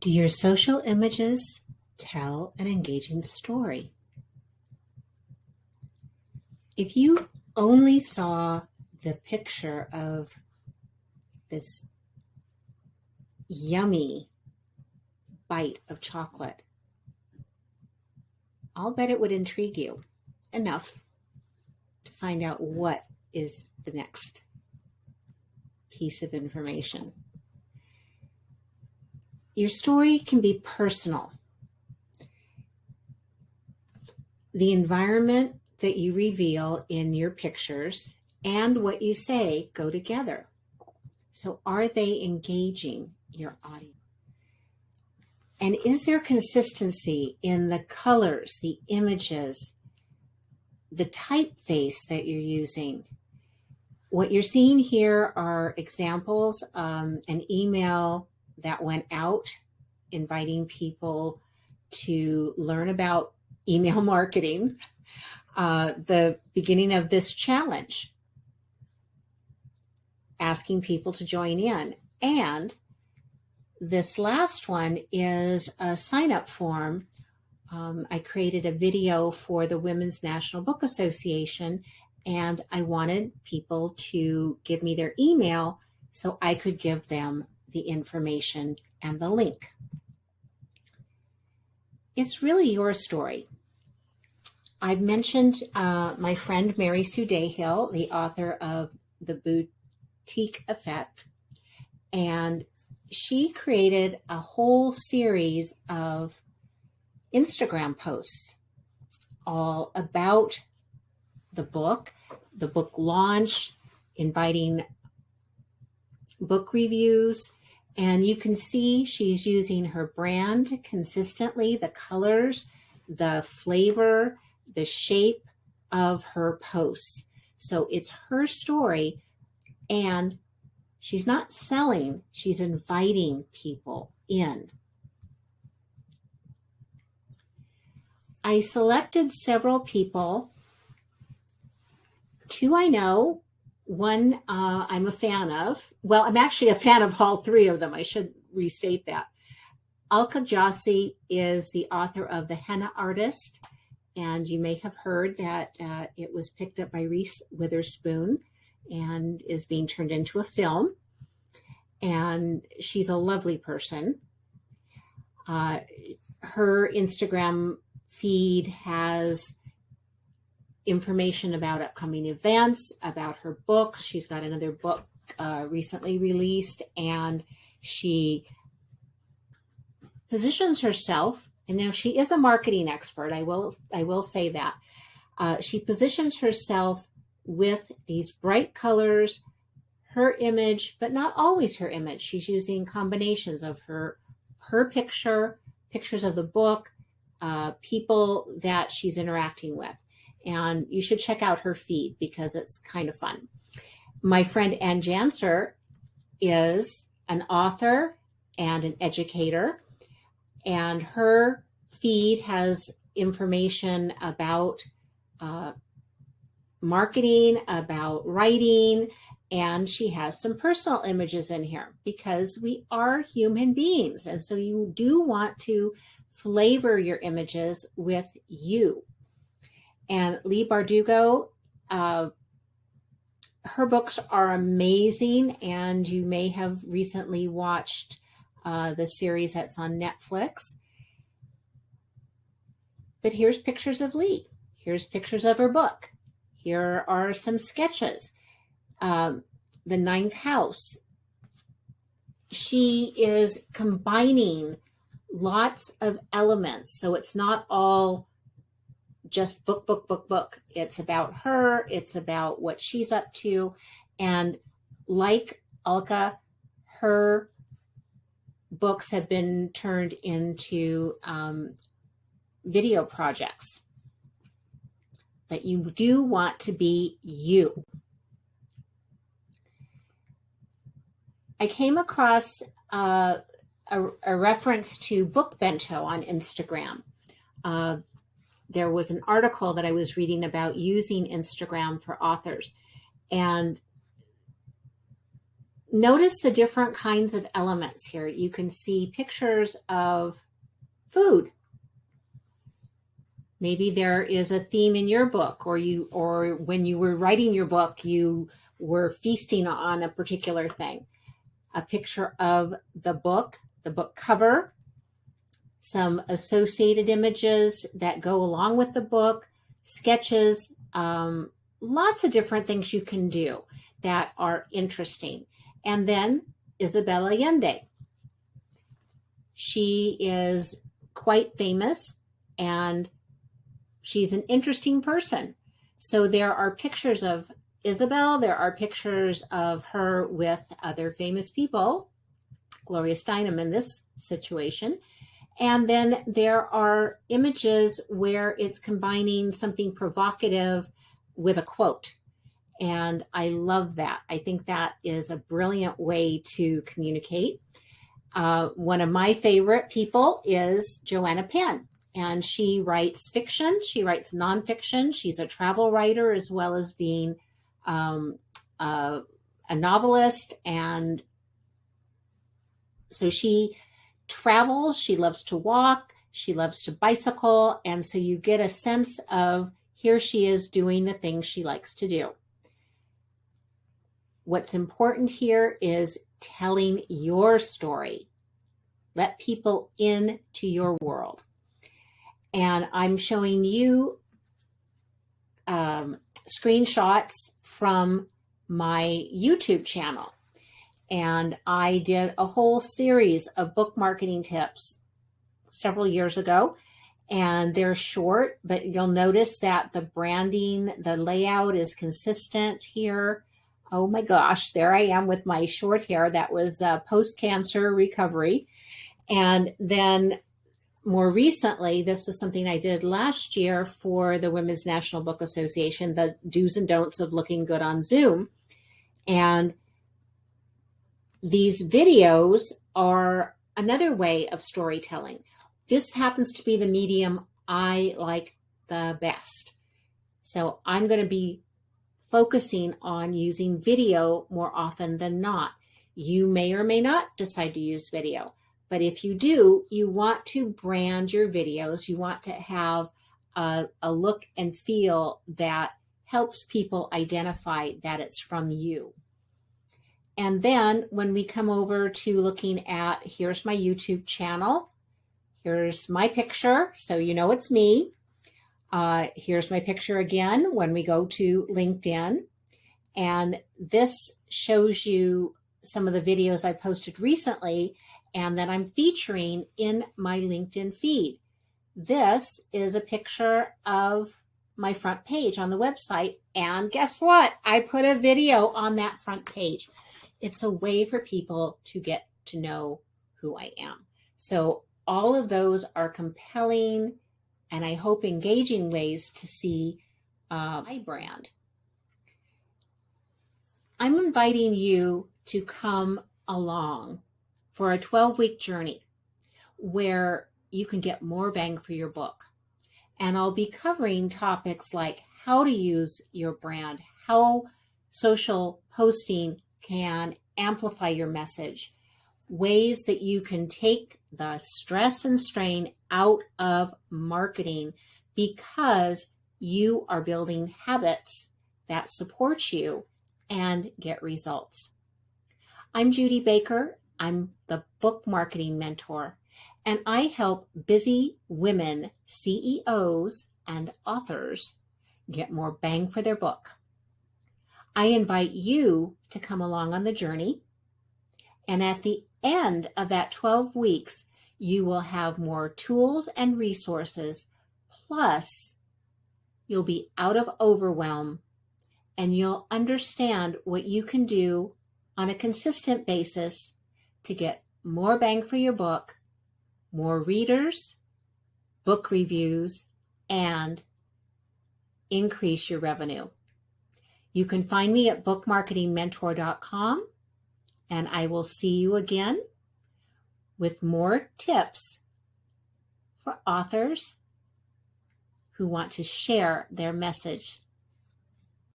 Do your social images tell an engaging story? If you only saw the picture of this yummy bite of chocolate, I'll bet it would intrigue you enough to find out what is the next piece of information. Your story can be personal. The environment that you reveal in your pictures and what you say go together. So are they engaging your audience? And is there consistency in the colors, the images, the typeface that you're using? What you're seeing here are examples, an email that went out inviting people to learn about email marketing, the beginning of this challenge, asking people to join in. And this last one is a sign-up form. I created a video for the Women's National Book Association, and I wanted people to give me their email so I could give them the information and the link. It's really your story. I've mentioned my friend Mary Sandihill, the author of The Boutique Effect, and she created a whole series of Instagram posts all about the book launch, inviting book reviews, and you can see she's using her brand consistently, the colors, the flavor, the shape of her posts. So it's her story, and she's not selling, she's inviting people in. I selected several people. Two I know, one I'm a fan of. Well, I'm actually a fan of all three of them. I should restate that. Alka Jossi is the author of The Henna Artist, and you may have heard that it was picked up by Reese Witherspoon and is being turned into a film. And she's a lovely person. Her Instagram feed has information about upcoming events, about her books. She's got another book recently released, and she positions herself, and now she is a marketing expert, I will say that. She positions herself with these bright colors, her image, but not always her image. She's using combinations of her picture, pictures of the book, people that she's interacting with. And you should check out her feed because it's kind of fun. My friend Ann Janser is an author and an educator, and her feed has information about marketing, about writing, and she has some personal images in here because we are human beings. And so you do want to flavor your images with you. And Lee Bardugo, her books are amazing, and you may have recently watched the series that's on Netflix. But here's pictures of Lee. Here's pictures of her book. Here are some sketches. The Ninth House. She is combining lots of elements, so it's not all just book. It's about her. It's about what she's up to. And like Alka, her books have been turned into video projects. But you do want to be you. I came across a reference to Book Bento on Instagram. There was an article that I was reading about using Instagram for authors. And notice the different kinds of elements here. You can see pictures of food. Maybe there is a theme in your book, or when you were writing your book, you were feasting on a particular thing. A picture of the book cover, some associated images that go along with the book, sketches, lots of different things you can do that are interesting. And then Isabel Allende. She is quite famous and she's an interesting person. So there are pictures of Isabel, there are pictures of her with other famous people, Gloria Steinem in this situation. And then there are images where it's combining something provocative with a quote. And I love that. I think that is a brilliant way to communicate. One of my favorite people is Joanna Penn, and she writes fiction. She writes nonfiction. She's a travel writer as well as being a novelist. And so she travels. She loves to walk. She loves to bicycle. And so you get a sense of here she is doing the things she likes to do. What's important here is telling your story. Let people into your world. And I'm showing you screenshots from my YouTube channel. And I did a whole series of book marketing tips several years ago. And they're short, but you'll notice that the branding, the layout is consistent here. Oh my gosh, there I am with my short hair. That was post-cancer recovery. And then more recently, this was something I did last year for the Women's National Book Association, the do's and don'ts of looking good on Zoom. And these videos are another way of storytelling. This happens to be the medium I like the best. So I'm going to be focusing on using video more often than not. You may or may not decide to use video, but if you do, you want to brand your videos. You want to have a look and feel that helps people identify that it's from you. And then when we come over to looking at, here's my YouTube channel, here's my picture, so you know it's me. Here's my picture again when we go to LinkedIn. And this shows you some of the videos I posted recently and that I'm featuring in my LinkedIn feed. This is a picture of my front page on the website. And guess what? I put a video on that front page. It's a way for people to get to know who I am. So all of those are compelling and I hope engaging ways to see my brand. I'm inviting you to come along for a 12-week journey where you can get more bang for your buck. And I'll be covering topics like how to use your brand, how social posting can amplify your message, ways that you can take the stress and strain out of marketing because you are building habits that support you and get results. I'm Judy Baker. I'm the book marketing mentor, and I help busy women, CEOs, and authors get more bang for their book. I invite you to come along on the journey, and at the end of that 12 weeks, you will have more tools and resources, plus you'll be out of overwhelm and you'll understand what you can do on a consistent basis to get more bang for your book, more readers, book reviews, and increase your revenue. You can find me at bookmarketingmentor.com, and I will see you again with more tips for authors who want to share their message